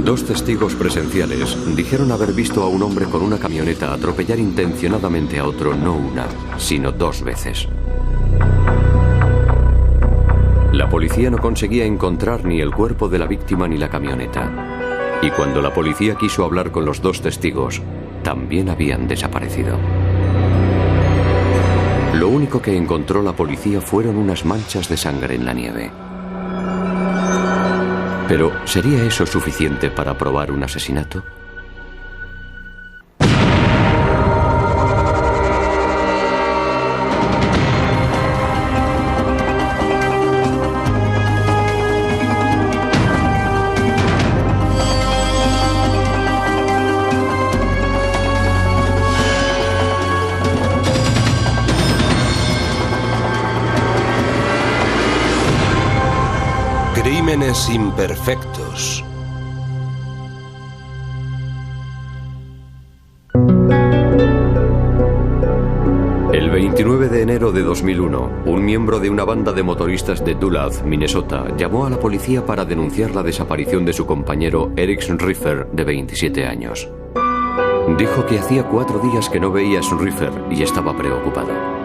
Dos testigos presenciales dijeron haber visto a un hombre con una camioneta atropellar intencionadamente a otro no una, sino 2 veces. La policía no conseguía encontrar ni el cuerpo de la víctima ni la camioneta. Y cuando la policía quiso hablar con los 2 testigos, también habían desaparecido. Lo único que encontró la policía fueron unas manchas de sangre en la nieve. Pero, ¿sería eso suficiente para probar un asesinato? Crímenes imperfectos. El 29 de enero de 2001, un miembro de una banda de motoristas de Duluth, Minnesota, llamó a la policía para denunciar la desaparición de su compañero Eric Schrieffer, de 27 años. Dijo que hacía 4 días que no veía a Schrieffer y estaba preocupado.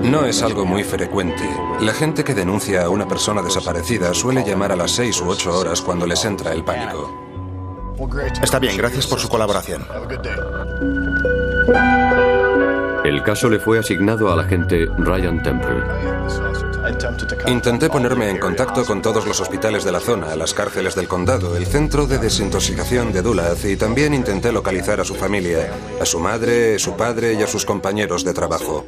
No es algo muy frecuente. La gente que denuncia a una persona desaparecida suele llamar a las 6 u 8 horas cuando les entra el pánico. Está bien, gracias por su colaboración. El caso le fue asignado al agente Ryan Temple. Intenté ponerme en contacto con todos los hospitales de la zona, las cárceles del condado, el centro de desintoxicación de Duluth, y también intenté localizar a su familia, a su madre, su padre y a sus compañeros de trabajo.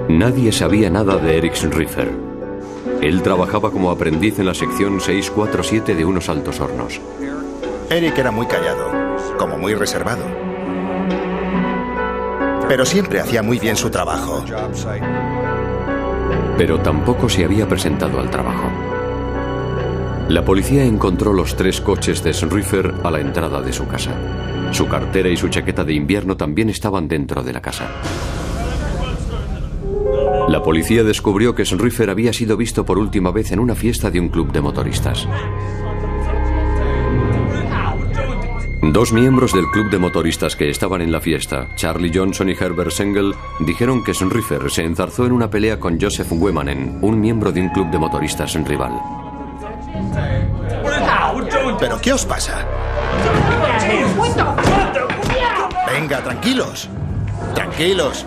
Nadie sabía nada de Eric Schrieffer. Él trabajaba como aprendiz en la sección 647 de unos altos hornos. Eric era muy callado, como muy reservado. Pero siempre hacía muy bien su trabajo. Pero tampoco se había presentado al trabajo. La policía encontró los 3 coches de Schrieffer a la entrada de su casa. Su cartera y su chaqueta de invierno también estaban dentro de la casa. La policía descubrió que Schrieffer había sido visto por última vez en una fiesta de un club de motoristas. 2 miembros del club de motoristas que estaban en la fiesta, Charlie Johnson y Herbert Sengel, dijeron que Schrieffer se enzarzó en una pelea con Joseph Wemanen, un miembro de un club de motoristas rival. ¿Pero qué os pasa? Venga, tranquilos. Tranquilos.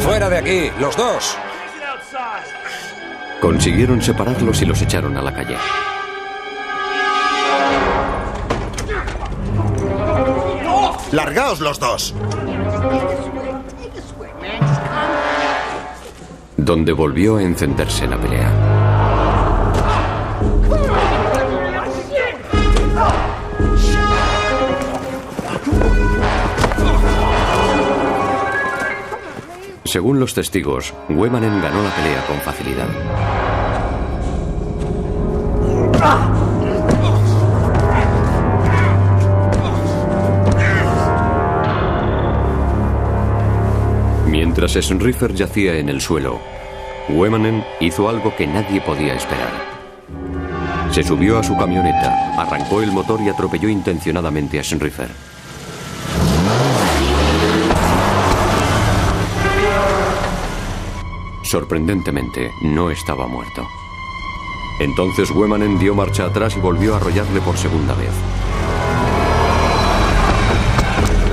¡Fuera de aquí, los 2! Consiguieron separarlos y los echaron a la calle. ¡Largaos los 2! Donde volvió a encenderse la pelea. Según los testigos, Wemanen ganó la pelea con facilidad. Mientras Schrieffer yacía en el suelo, Wemanen hizo algo que nadie podía esperar. Se subió a su camioneta, arrancó el motor y atropelló intencionadamente a Schrieffer. Sorprendentemente, no estaba muerto. Entonces Wemanen dio marcha atrás y volvió a arrollarle por segunda vez.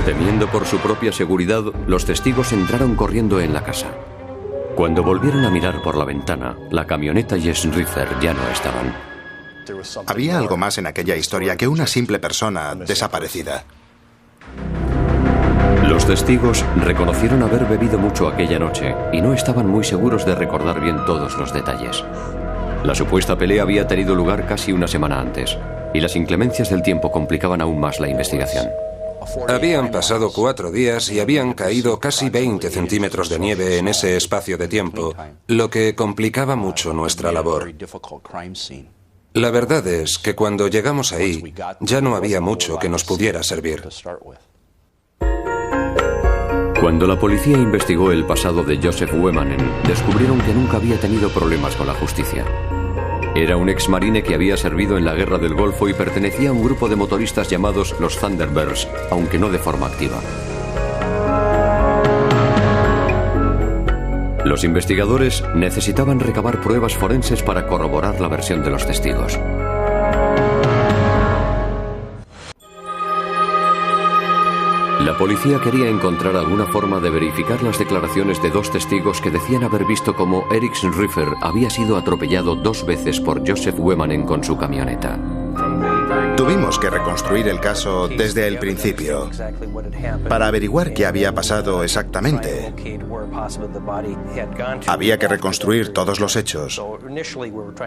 Temiendo por su propia seguridad, los testigos entraron corriendo en la casa. Cuando volvieron a mirar por la ventana, la camioneta y Schrieffer ya no estaban. Había algo más en aquella historia que una simple persona desaparecida. Los testigos reconocieron haber bebido mucho aquella noche y no estaban muy seguros de recordar bien todos los detalles. La supuesta pelea había tenido lugar casi una semana antes, y las inclemencias del tiempo complicaban aún más la investigación. Habían pasado 4 días y habían caído casi 20 centímetros de nieve en ese espacio de tiempo, lo que complicaba mucho nuestra labor. La verdad es que cuando llegamos ahí, ya no había mucho que nos pudiera servir. Cuando la policía investigó el pasado de Joseph Wemanen, descubrieron que nunca había tenido problemas con la justicia. Era un exmarine que había servido en la Guerra del Golfo y pertenecía a un grupo de motoristas llamados los Thunderbirds, aunque no de forma activa. Los investigadores necesitaban recabar pruebas forenses para corroborar la versión de los testigos. La policía quería encontrar alguna forma de verificar las declaraciones de dos testigos que decían haber visto cómo Eric Riffer había sido atropellado 2 veces por Joseph Wemanen con su camioneta. Tuvimos que reconstruir el caso desde el principio para averiguar qué había pasado exactamente. Había que reconstruir todos los hechos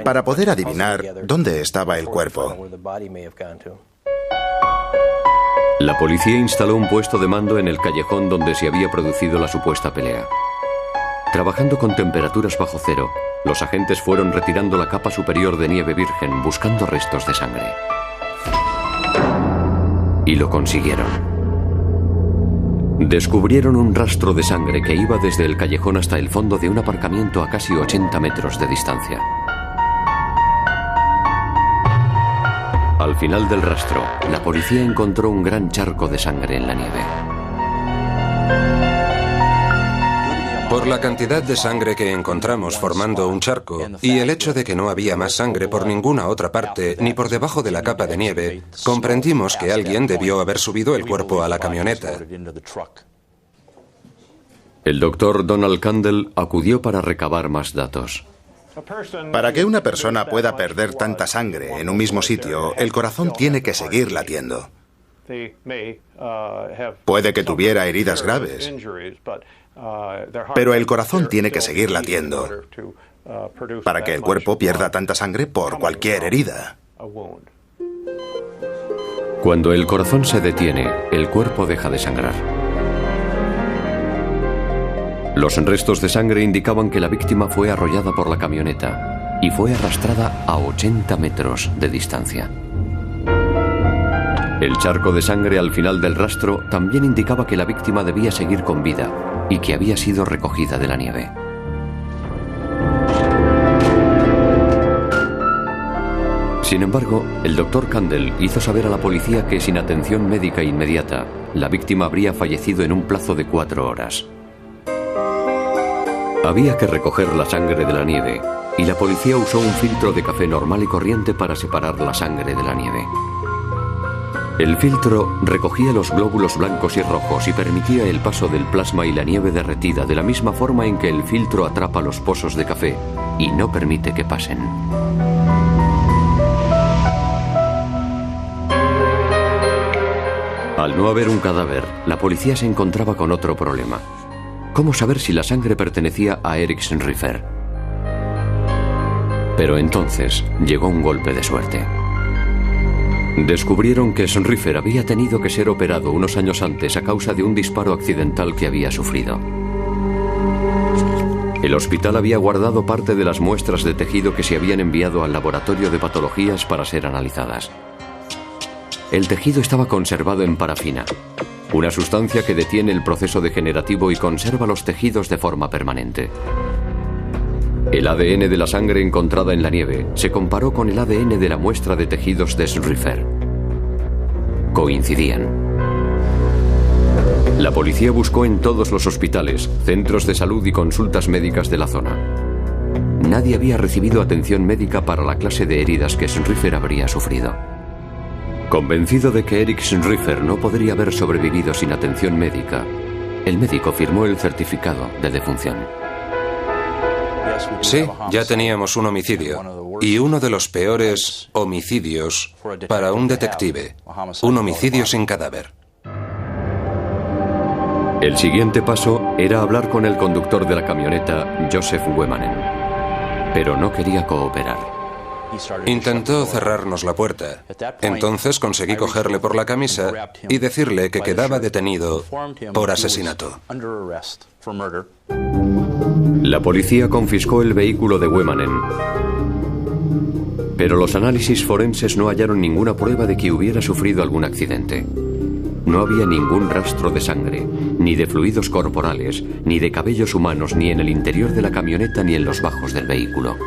para poder adivinar dónde estaba el cuerpo. La policía instaló un puesto de mando en el callejón donde se había producido la supuesta pelea. Trabajando con temperaturas bajo cero, los agentes fueron retirando la capa superior de nieve virgen buscando restos de sangre. Y lo consiguieron. Descubrieron un rastro de sangre que iba desde el callejón hasta el fondo de un aparcamiento a casi 80 metros de distancia. Al final del rastro, la policía encontró un gran charco de sangre en la nieve. Por la cantidad de sangre que encontramos formando un charco y el hecho de que no había más sangre por ninguna otra parte ni por debajo de la capa de nieve, comprendimos que alguien debió haber subido el cuerpo a la camioneta. El doctor Donald Candle acudió para recabar más datos. Para que una persona pueda perder tanta sangre en un mismo sitio, el corazón tiene que seguir latiendo. Puede que tuviera heridas graves, pero el corazón tiene que seguir latiendo para que el cuerpo pierda tanta sangre por cualquier herida. Cuando el corazón se detiene, el cuerpo deja de sangrar. Los restos de sangre indicaban que la víctima fue arrollada por la camioneta y fue arrastrada a 80 metros de distancia. El charco de sangre al final del rastro también indicaba que la víctima debía seguir con vida y que había sido recogida de la nieve. Sin embargo, el doctor Candle hizo saber a la policía que sin atención médica inmediata, la víctima habría fallecido en un plazo de 4 horas. Había que recoger la sangre de la nieve y la policía usó un filtro de café normal y corriente para separar la sangre de la nieve. El filtro recogía los glóbulos blancos y rojos y permitía el paso del plasma y la nieve derretida de la misma forma en que el filtro atrapa los pozos de café y no permite que pasen. Al no haber un cadáver, la policía se encontraba con otro problema. ¿Cómo saber si la sangre pertenecía a Eric Riffer? Pero entonces llegó un golpe de suerte. Descubrieron que Riffer había tenido que ser operado unos años antes a causa de un disparo accidental que había sufrido. El hospital había guardado parte de las muestras de tejido que se habían enviado al laboratorio de patologías para ser analizadas. El tejido estaba conservado en parafina, una sustancia que detiene el proceso degenerativo y conserva los tejidos de forma permanente. El ADN de la sangre encontrada en la nieve se comparó con el ADN de la muestra de tejidos de Riffer. Coincidían. La policía buscó en todos los hospitales, centros de salud y consultas médicas de la zona. Nadie había recibido atención médica para la clase de heridas que Riffer habría sufrido. Convencido de que Eric Riffer no podría haber sobrevivido sin atención médica, el médico firmó el certificado de defunción. Sí, ya teníamos un homicidio, y uno de los peores homicidios para un detective, un homicidio sin cadáver. El siguiente paso era hablar con el conductor de la camioneta, Joseph Wemanen, pero no quería cooperar. Intentó cerrarnos la puerta. Entonces conseguí cogerle por la camisa y decirle que quedaba detenido por asesinato. La policía confiscó el vehículo de Wemanen, pero los análisis forenses no hallaron ninguna prueba de que hubiera sufrido algún accidente. No había ningún rastro de sangre, ni de fluidos corporales, ni de cabellos humanos, ni en el interior de la camioneta ni en los bajos del vehículo.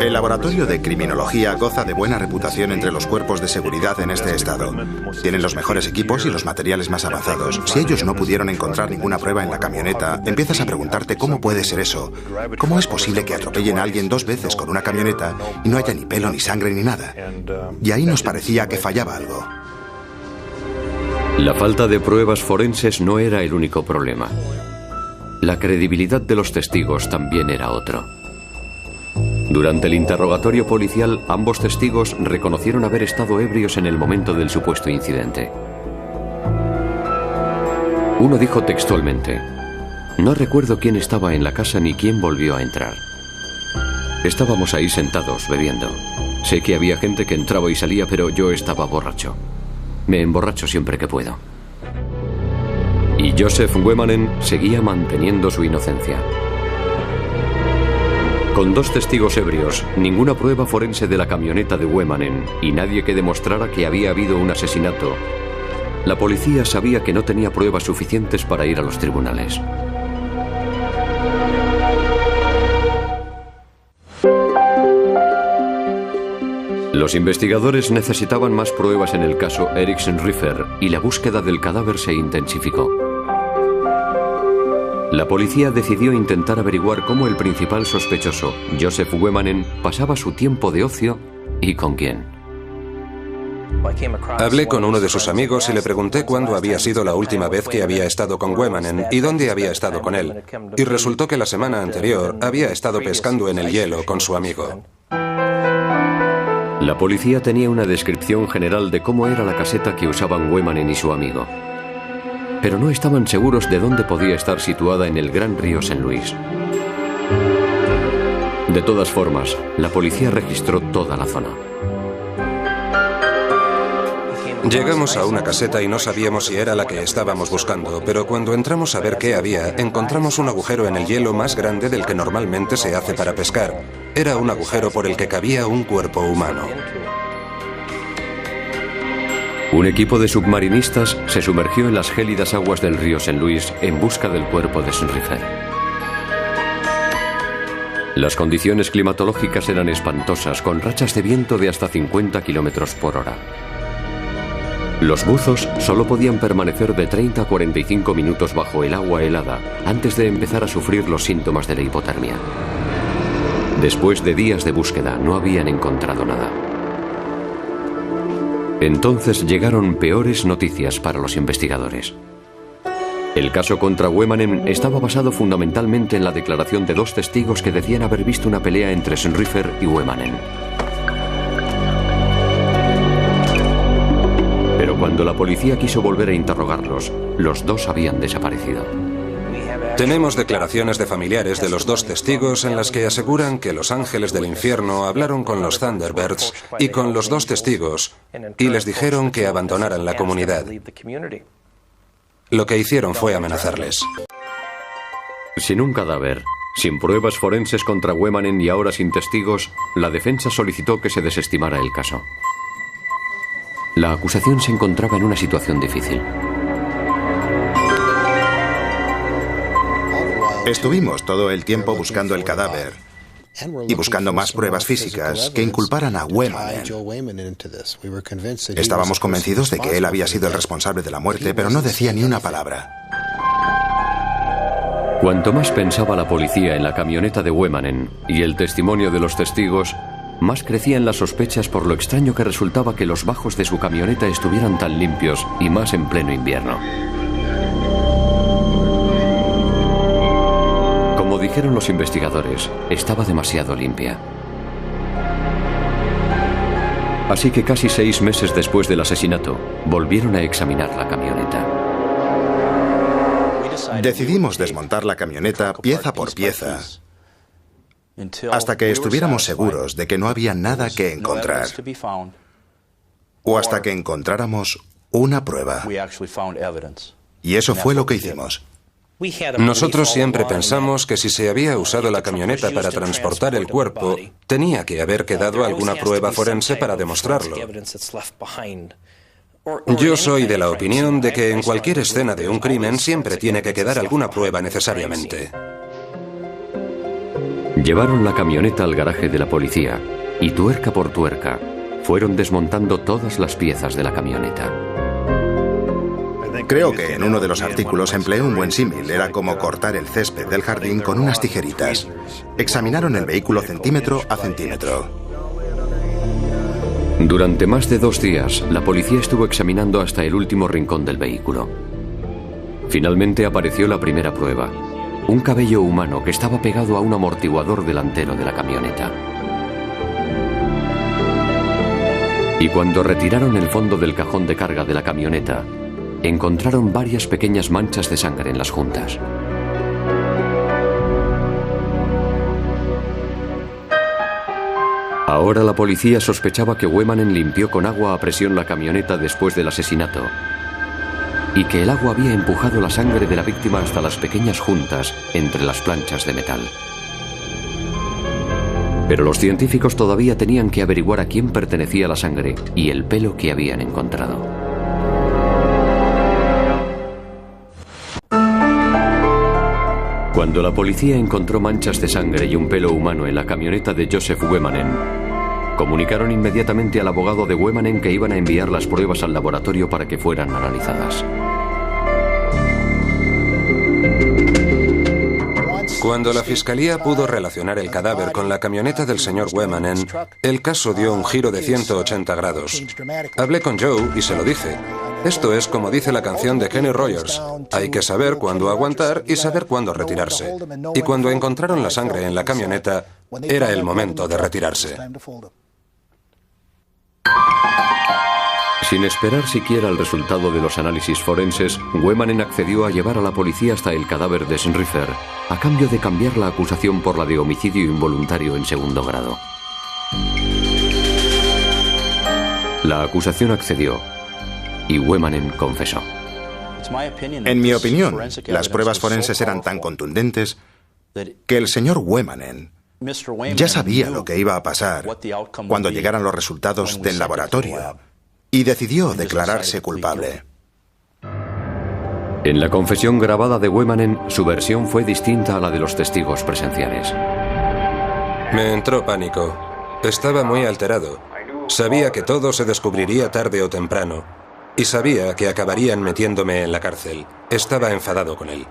El laboratorio de criminología goza de buena reputación entre los cuerpos de seguridad en este estado. Tienen los mejores equipos y los materiales más avanzados. Si ellos no pudieron encontrar ninguna prueba en la camioneta, empiezas a preguntarte cómo puede ser eso. ¿Cómo es posible que atropellen a alguien 2 veces con una camioneta y no haya ni pelo, ni sangre, ni nada? Y ahí nos parecía que fallaba algo. La falta de pruebas forenses no era el único problema. La credibilidad de los testigos también era otro. Durante el interrogatorio policial, ambos testigos reconocieron haber estado ebrios en el momento del supuesto incidente. Uno dijo textualmente: "No recuerdo quién estaba en la casa ni quién volvió a entrar. Estábamos ahí sentados, bebiendo. Sé que había gente que entraba y salía, pero yo estaba borracho. Me emborracho siempre que puedo". Y Joseph Wemanen seguía manteniendo su inocencia. Con 2 testigos ebrios, ninguna prueba forense de la camioneta de Wemanen y nadie que demostrara que había habido un asesinato, la policía sabía que no tenía pruebas suficientes para ir a los tribunales. Los investigadores necesitaban más pruebas en el caso Eriksen Riffer y la búsqueda del cadáver se intensificó. La policía decidió intentar averiguar cómo el principal sospechoso, Joseph Wemanen, pasaba su tiempo de ocio y con quién. Hablé con uno de sus amigos y le pregunté cuándo había sido la última vez que había estado con Wemanen y dónde había estado con él. Y resultó que la semana anterior había estado pescando en el hielo con su amigo. La policía tenía una descripción general de cómo era la caseta que usaban Wemanen y su amigo, pero no estaban seguros de dónde podía estar situada en el gran río St. Louis. De todas formas, la policía registró toda la zona. Llegamos a una caseta y no sabíamos si era la que estábamos buscando, pero cuando entramos a ver qué había, encontramos un agujero en el hielo más grande del que normalmente se hace para pescar. Era un agujero por el que cabía un cuerpo humano. Un equipo de submarinistas se sumergió en las gélidas aguas del río St. Louis en busca del cuerpo de Riffer. Las condiciones climatológicas eran espantosas, con rachas de viento de hasta 50 kilómetros por hora. Los buzos solo podían permanecer de 30 a 45 minutos bajo el agua helada antes de empezar a sufrir los síntomas de la hipotermia. Después de días de búsqueda, no habían encontrado nada. Entonces llegaron peores noticias para los investigadores. El caso contra Wemanen estaba basado fundamentalmente en la declaración de 2 testigos que decían haber visto una pelea entre Riffer y Wemanen. Pero cuando la policía quiso volver a interrogarlos, los 2 habían desaparecido. Tenemos declaraciones de familiares de los 2 testigos en las que aseguran que los ángeles del infierno hablaron con los Thunderbirds y con los 2 testigos y les dijeron que abandonaran la comunidad. Lo que hicieron fue amenazarles. Sin un cadáver, sin pruebas forenses contra Wemanen y ahora sin testigos, la defensa solicitó que se desestimara el caso. La acusación se encontraba en una situación difícil. Estuvimos todo el tiempo buscando el cadáver y buscando más pruebas físicas que inculparan a Wemanen. Estábamos convencidos de que él había sido el responsable de la muerte, pero no decía ni una palabra. Cuanto más pensaba la policía en la camioneta de Wemanen y el testimonio de los testigos, más crecían las sospechas por lo extraño que resultaba que los bajos de su camioneta estuvieran tan limpios y más en pleno invierno. Como dijeron los investigadores, estaba demasiado limpia. Así que casi 6 meses después del asesinato, volvieron a examinar la camioneta. Decidimos desmontar la camioneta pieza por pieza hasta que estuviéramos seguros de que no había nada que encontrar, o hasta que encontráramos una prueba. Y eso fue lo que hicimos. Nosotros siempre pensamos que si se había usado la camioneta para transportar el cuerpo, tenía que haber quedado alguna prueba forense para demostrarlo. Yo soy de la opinión de que en cualquier escena de un crimen siempre tiene que quedar alguna prueba necesariamente. Llevaron la camioneta al garaje de la policía y tuerca por tuerca fueron desmontando todas las piezas de la camioneta. Creo que en uno de los artículos empleé un buen símil. Era como cortar el césped del jardín con unas tijeritas. Examinaron el vehículo centímetro a centímetro. Durante más de 2 días, la policía estuvo examinando hasta el último rincón del vehículo. Finalmente apareció la primera prueba: un cabello humano que estaba pegado a un amortiguador delantero de la camioneta. Y cuando retiraron el fondo del cajón de carga de la camioneta, encontraron varias pequeñas manchas de sangre en las juntas. Ahora la policía sospechaba que Wemanen limpió con agua a presión la camioneta después del asesinato y que el agua había empujado la sangre de la víctima hasta las pequeñas juntas entre las planchas de metal. Pero los científicos todavía tenían que averiguar a quién pertenecía la sangre y el pelo que habían encontrado. Cuando la policía encontró manchas de sangre y un pelo humano en la camioneta de Joseph Wemanen, comunicaron inmediatamente al abogado de Wemanen que iban a enviar las pruebas al laboratorio para que fueran analizadas. Cuando la fiscalía pudo relacionar el cadáver con la camioneta del señor Wemanen, el caso dio un giro de 180 grados. Hablé con Joe y se lo dije. Esto es como dice la canción de Kenny Rogers: hay que saber cuándo aguantar y saber cuándo retirarse. Y cuando encontraron la sangre en la camioneta, era el momento de retirarse. Sin esperar siquiera el resultado de los análisis forenses, Wemanen accedió a llevar a la policía hasta el cadáver de Schrieffer, a cambio de cambiar la acusación por la de homicidio involuntario en segundo grado. La acusación accedió y Wemanen confesó. En mi opinión, las pruebas forenses eran tan contundentes que el señor Wemanen ya sabía lo que iba a pasar cuando llegaran los resultados del laboratorio y decidió declararse culpable. En la confesión grabada de Wemanen, su versión fue distinta a la de los testigos presenciales. Me entró pánico. Estaba muy alterado. Sabía que todo se descubriría tarde o temprano. Y sabía que acabarían metiéndome en la cárcel. Estaba enfadado con él.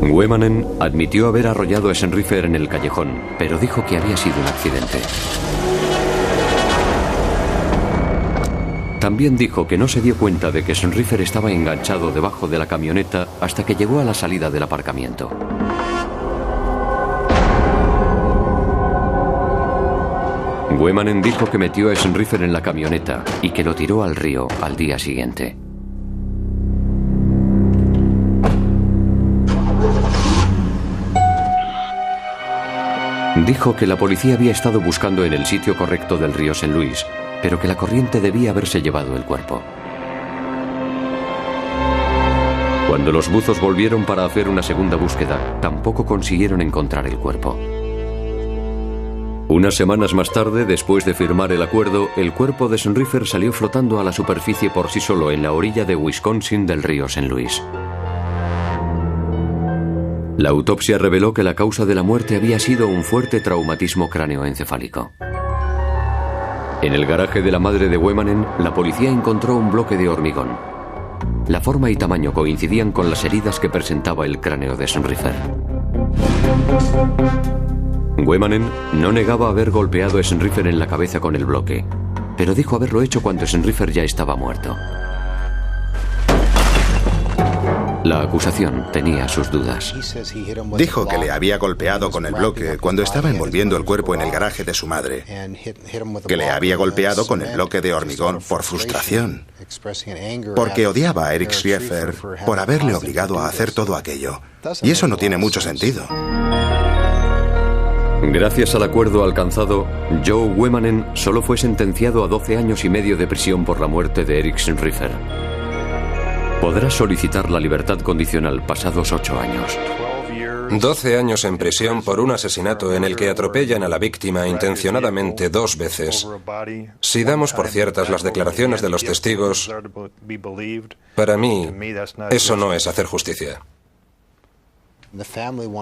Wemanen admitió haber arrollado a Schrieffer en el callejón, pero dijo que había sido un accidente. También dijo que no se dio cuenta de que Schrieffer estaba enganchado debajo de la camioneta hasta que llegó a la salida del aparcamiento. Wemanen dijo que metió a Schrieffer en la camioneta y que lo tiró al río al día siguiente. Dijo que la policía había estado buscando en el sitio correcto del río St. Louis, pero que la corriente debía haberse llevado el cuerpo. Cuando los buzos volvieron para hacer una segunda búsqueda, tampoco consiguieron encontrar el cuerpo. Unas semanas más tarde, después de firmar el acuerdo, el cuerpo de Schrieffer salió flotando a la superficie por sí solo en la orilla de Wisconsin del río St. Louis. La autopsia reveló que la causa de la muerte había sido un fuerte traumatismo cráneoencefálico. En el garaje de la madre de Wemanen, la policía encontró un bloque de hormigón. La forma y tamaño coincidían con las heridas que presentaba el cráneo de Schrieffer. Wemanen no negaba haber golpeado a Schrieffer en la cabeza con el bloque, pero dijo haberlo hecho cuando Schrieffer ya estaba muerto. La acusación tenía sus dudas. Dijo que le había golpeado con el bloque cuando estaba envolviendo el cuerpo en el garaje de su madre. Que le había golpeado con el bloque de hormigón por frustración. Porque odiaba a Eric Schrieffer por haberle obligado a hacer todo aquello. Y eso no tiene mucho sentido. Gracias al acuerdo alcanzado, Joe Wemanen solo fue sentenciado a 12 años y medio de prisión por la muerte de Eric Schrieffer. Podrá solicitar la libertad condicional pasados 8 años. 12 años en prisión por un asesinato en el que atropellan a la víctima intencionadamente 2 veces. Si damos por ciertas las declaraciones de los testigos, para mí, eso no es hacer justicia.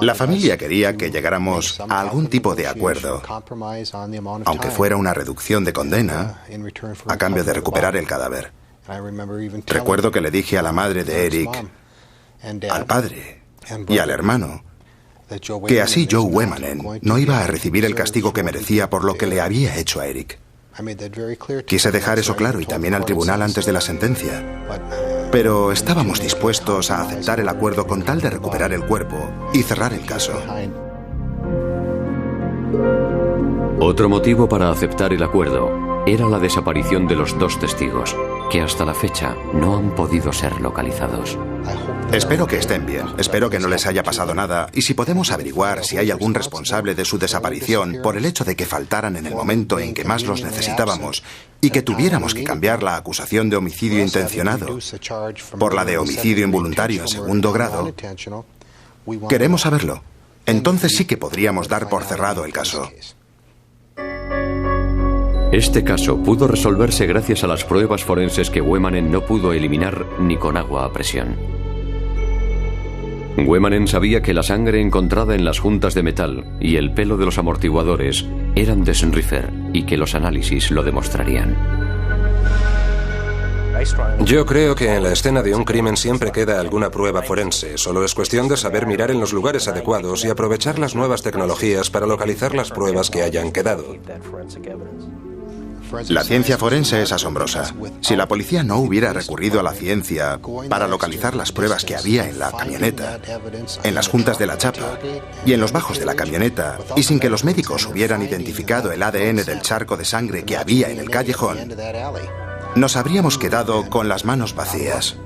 La familia quería que llegáramos a algún tipo de acuerdo, aunque fuera una reducción de condena, a cambio de recuperar el cadáver. Recuerdo que le dije a la madre de Eric, al padre y al hermano, que así Joe Wemanen no iba a recibir el castigo que merecía por lo que le había hecho a Eric. Quise dejar eso claro y también al tribunal antes de la sentencia. Pero estábamos dispuestos a aceptar el acuerdo con tal de recuperar el cuerpo y cerrar el caso. Otro motivo para aceptar el acuerdo era la desaparición de los 2 testigos, que hasta la fecha no han podido ser localizados. Espero que estén bien, espero que no les haya pasado nada, y si podemos averiguar si hay algún responsable de su desaparición por el hecho de que faltaran en el momento en que más los necesitábamos y que tuviéramos que cambiar la acusación de homicidio intencionado por la de homicidio involuntario en 2º grado, queremos saberlo. Entonces sí que podríamos dar por cerrado el caso. Este caso pudo resolverse gracias a las pruebas forenses que Wemanen no pudo eliminar ni con agua a presión. Wemanen sabía que la sangre encontrada en las juntas de metal y el pelo de los amortiguadores eran de Schrieffer y que los análisis lo demostrarían. Yo creo que en la escena de un crimen siempre queda alguna prueba forense. Solo es cuestión de saber mirar en los lugares adecuados y aprovechar las nuevas tecnologías para localizar las pruebas que hayan quedado. La ciencia forense es asombrosa. Si la policía no hubiera recurrido a la ciencia para localizar las pruebas que había en la camioneta, en las juntas de la chapa y en los bajos de la camioneta, y sin que los médicos hubieran identificado el ADN del charco de sangre que había en el callejón, nos habríamos quedado con las manos vacías.